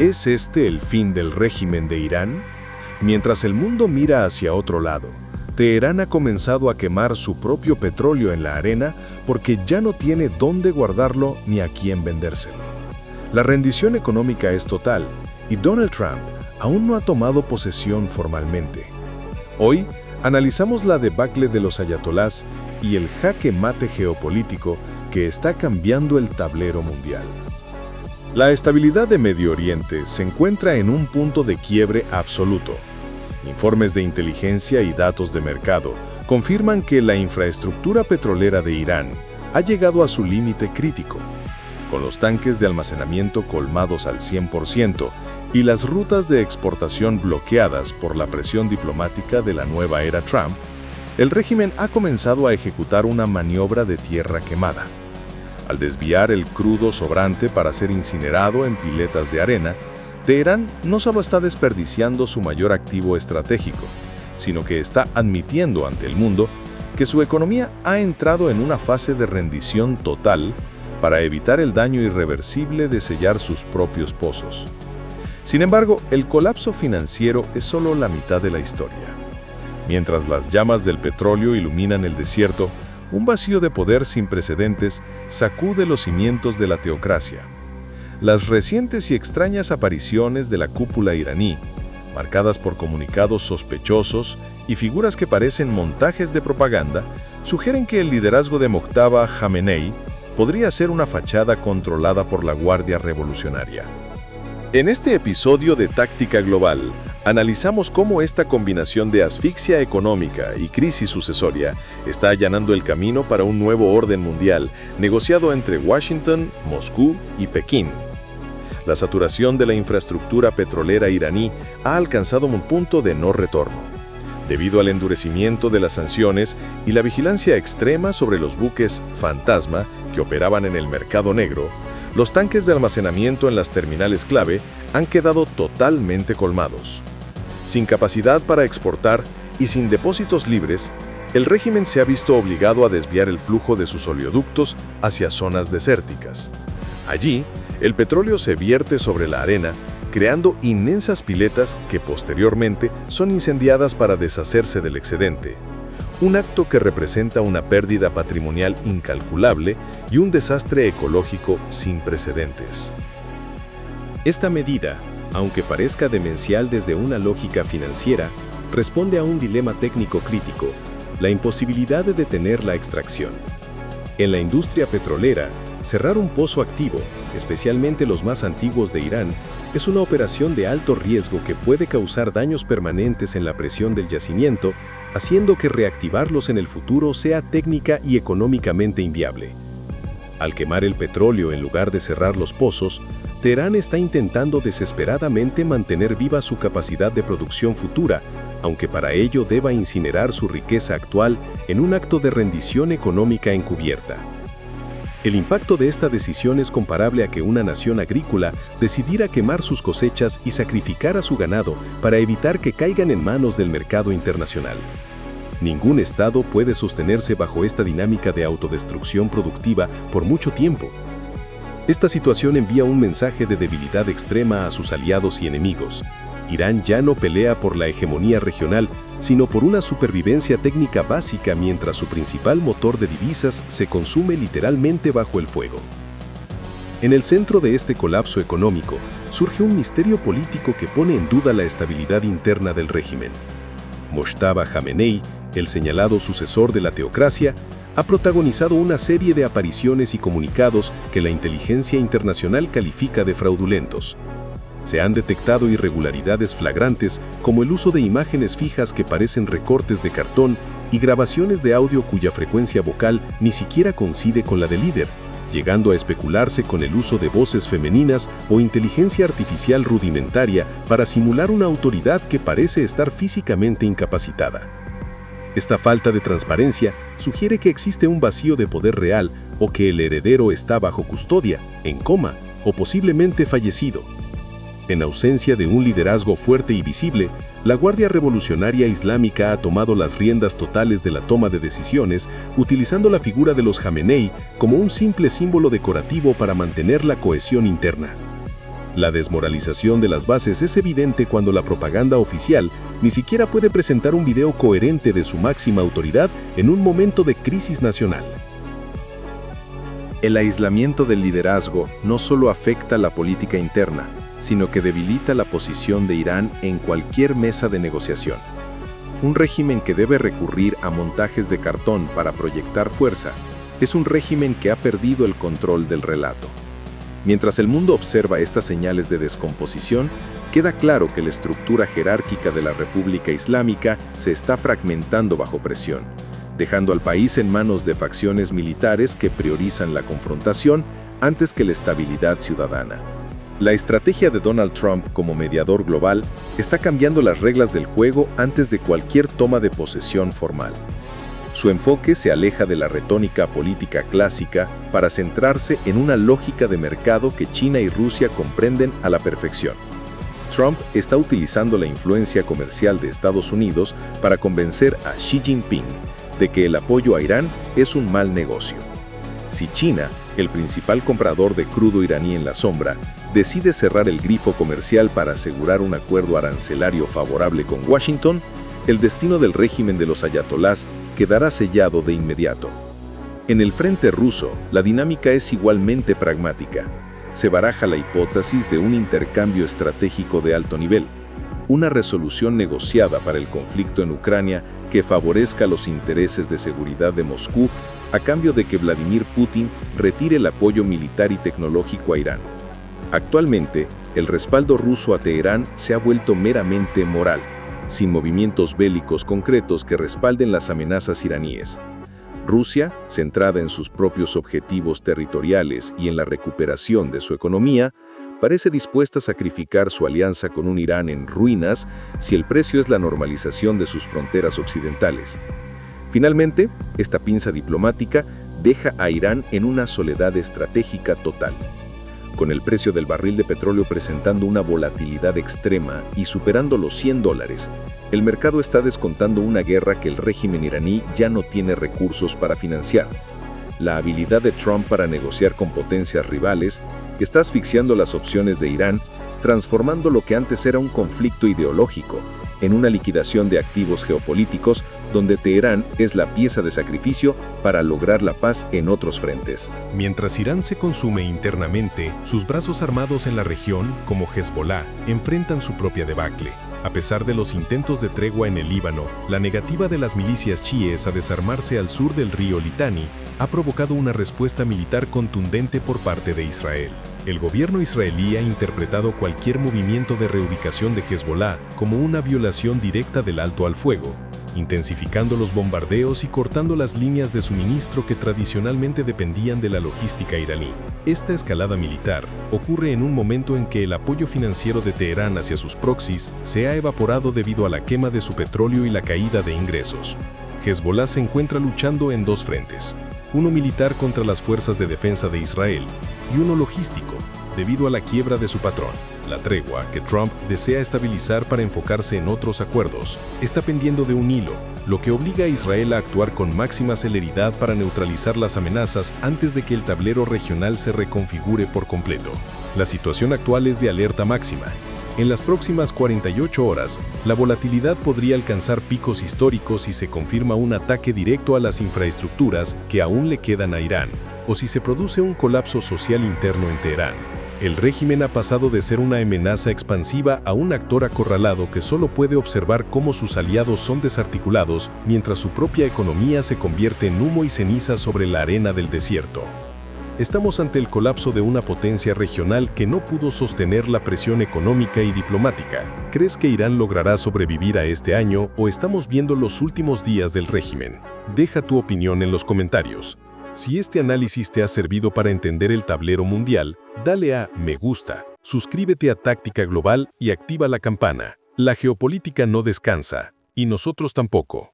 ¿Es este el fin del régimen de Irán? Mientras el mundo mira hacia otro lado, Teherán ha comenzado a quemar su propio petróleo en la arena porque ya no tiene dónde guardarlo ni a quién vendérselo. La rendición económica es total y Donald Trump aún no ha tomado posesión formalmente. Hoy analizamos la debacle de los ayatolás y el jaque mate geopolítico que está cambiando el tablero mundial. La estabilidad de Medio Oriente se encuentra en un punto de quiebre absoluto. Informes de inteligencia y datos de mercado confirman que la infraestructura petrolera de Irán ha llegado a su límite crítico. Con los tanques de almacenamiento colmados al 100% y las rutas de exportación bloqueadas por la presión diplomática de la nueva era Trump, el régimen ha comenzado a ejecutar una maniobra de tierra quemada. Al desviar el crudo sobrante para ser incinerado en piletas de arena, Teherán no solo está desperdiciando su mayor activo estratégico, sino que está admitiendo ante el mundo que su economía ha entrado en una fase de rendición total para evitar el daño irreversible de sellar sus propios pozos. Sin embargo, el colapso financiero es solo la mitad de la historia. Mientras las llamas del petróleo iluminan el desierto, un vacío de poder sin precedentes sacude los cimientos de la teocracia. Las recientes y extrañas apariciones de la cúpula iraní, marcadas por comunicados sospechosos y figuras que parecen montajes de propaganda, sugieren que el liderazgo de Mojtaba Khamenei podría ser una fachada controlada por la Guardia Revolucionaria. En este episodio de Táctica Global, analizamos cómo esta combinación de asfixia económica y crisis sucesoria está allanando el camino para un nuevo orden mundial negociado entre Washington, Moscú y Pekín. La saturación de la infraestructura petrolera iraní ha alcanzado un punto de no retorno. Debido al endurecimiento de las sanciones y la vigilancia extrema sobre los buques fantasma que operaban en el mercado negro, los tanques de almacenamiento en las terminales clave han quedado totalmente colmados. Sin capacidad para exportar y sin depósitos libres, el régimen se ha visto obligado a desviar el flujo de sus oleoductos hacia zonas desérticas. Allí, el petróleo se vierte sobre la arena, creando inmensas piletas que posteriormente son incendiadas para deshacerse del excedente. Un acto que representa una pérdida patrimonial incalculable y un desastre ecológico sin precedentes. Esta medida, aunque parezca demencial desde una lógica financiera, responde a un dilema técnico crítico: la imposibilidad de detener la extracción. En la industria petrolera, cerrar un pozo activo, especialmente los más antiguos de Irán, es una operación de alto riesgo que puede causar daños permanentes en la presión del yacimiento, haciendo que reactivarlos en el futuro sea técnica y económicamente inviable. Al quemar el petróleo en lugar de cerrar los pozos, Teherán está intentando desesperadamente mantener viva su capacidad de producción futura, aunque para ello deba incinerar su riqueza actual en un acto de rendición económica encubierta. El impacto de esta decisión es comparable a que una nación agrícola decidiera quemar sus cosechas y sacrificar a su ganado para evitar que caigan en manos del mercado internacional. Ningún Estado puede sostenerse bajo esta dinámica de autodestrucción productiva por mucho tiempo. Esta situación envía un mensaje de debilidad extrema a sus aliados y enemigos. Irán ya no pelea por la hegemonía regional, sino por una supervivencia técnica básica mientras su principal motor de divisas se consume literalmente bajo el fuego. En el centro de este colapso económico surge un misterio político que pone en duda la estabilidad interna del régimen. Mojtaba Khamenei, el señalado sucesor de la teocracia, ha protagonizado una serie de apariciones y comunicados que la inteligencia internacional califica de fraudulentos. Se han detectado irregularidades flagrantes como el uso de imágenes fijas que parecen recortes de cartón y grabaciones de audio cuya frecuencia vocal ni siquiera coincide con la del líder, llegando a especularse con el uso de voces femeninas o inteligencia artificial rudimentaria para simular una autoridad que parece estar físicamente incapacitada. Esta falta de transparencia sugiere que existe un vacío de poder real o que el heredero está bajo custodia, en coma o posiblemente fallecido. En ausencia de un liderazgo fuerte y visible, la Guardia Revolucionaria Islámica ha tomado las riendas totales de la toma de decisiones, utilizando la figura de los Khamenei como un simple símbolo decorativo para mantener la cohesión interna. La desmoralización de las bases es evidente cuando la propaganda oficial ni siquiera puede presentar un video coherente de su máxima autoridad en un momento de crisis nacional. El aislamiento del liderazgo no solo afecta la política interna, sino que debilita la posición de Irán en cualquier mesa de negociación. Un régimen que debe recurrir a montajes de cartón para proyectar fuerza es un régimen que ha perdido el control del relato. Mientras el mundo observa estas señales de descomposición, queda claro que la estructura jerárquica de la República Islámica se está fragmentando bajo presión, dejando al país en manos de facciones militares que priorizan la confrontación antes que la estabilidad ciudadana. La estrategia de Donald Trump como mediador global está cambiando las reglas del juego antes de cualquier toma de posesión formal. Su enfoque se aleja de la retórica política clásica para centrarse en una lógica de mercado que China y Rusia comprenden a la perfección. Trump está utilizando la influencia comercial de Estados Unidos para convencer a Xi Jinping de que el apoyo a Irán es un mal negocio. Si China, el principal comprador de crudo iraní en la sombra, decide cerrar el grifo comercial para asegurar un acuerdo arancelario favorable con Washington, el destino del régimen de los ayatolás quedará sellado de inmediato. En el frente ruso, la dinámica es igualmente pragmática. Se baraja la hipótesis de un intercambio estratégico de alto nivel, una resolución negociada para el conflicto en Ucrania que favorezca los intereses de seguridad de Moscú a cambio de que Vladimir Putin retire el apoyo militar y tecnológico a Irán. Actualmente, el respaldo ruso a Teherán se ha vuelto meramente moral, sin movimientos bélicos concretos que respalden las amenazas iraníes. Rusia, centrada en sus propios objetivos territoriales y en la recuperación de su economía, parece dispuesta a sacrificar su alianza con un Irán en ruinas si el precio es la normalización de sus fronteras occidentales. Finalmente, esta pinza diplomática deja a Irán en una soledad estratégica total. Con el precio del barril de petróleo presentando una volatilidad extrema y superando los $100, el mercado está descontando una guerra que el régimen iraní ya no tiene recursos para financiar. La habilidad de Trump para negociar con potencias rivales está asfixiando las opciones de Irán, transformando lo que antes era un conflicto ideológico en una liquidación de activos geopolíticos donde Teherán es la pieza de sacrificio para lograr la paz en otros frentes. Mientras Irán se consume internamente, sus brazos armados en la región, como Hezbollah, enfrentan su propia debacle. A pesar de los intentos de tregua en el Líbano, la negativa de las milicias chiíes a desarmarse al sur del río Litani ha provocado una respuesta militar contundente por parte de Israel. El gobierno israelí ha interpretado cualquier movimiento de reubicación de Hezbollah como una violación directa del alto al fuego, intensificando los bombardeos y cortando las líneas de suministro que tradicionalmente dependían de la logística iraní. Esta escalada militar ocurre en un momento en que el apoyo financiero de Teherán hacia sus proxies se ha evaporado debido a la quema de su petróleo y la caída de ingresos. Hezbollah se encuentra luchando en dos frentes, uno militar contra las fuerzas de defensa de Israel y uno logístico, debido a la quiebra de su patrón. La tregua, que Trump desea estabilizar para enfocarse en otros acuerdos, está pendiendo de un hilo, lo que obliga a Israel a actuar con máxima celeridad para neutralizar las amenazas antes de que el tablero regional se reconfigure por completo. La situación actual es de alerta máxima. En las próximas 48 horas, la volatilidad podría alcanzar picos históricos si se confirma un ataque directo a las infraestructuras que aún le quedan a Irán, o si se produce un colapso social interno en Teherán. El régimen ha pasado de ser una amenaza expansiva a un actor acorralado que solo puede observar cómo sus aliados son desarticulados mientras su propia economía se convierte en humo y ceniza sobre la arena del desierto. Estamos ante el colapso de una potencia regional que no pudo sostener la presión económica y diplomática. ¿Crees que Irán logrará sobrevivir a este año o estamos viendo los últimos días del régimen? Deja tu opinión en los comentarios. Si este análisis te ha servido para entender el tablero mundial, dale a me gusta, suscríbete a Táctica Global y activa la campana. La geopolítica no descansa, y nosotros tampoco.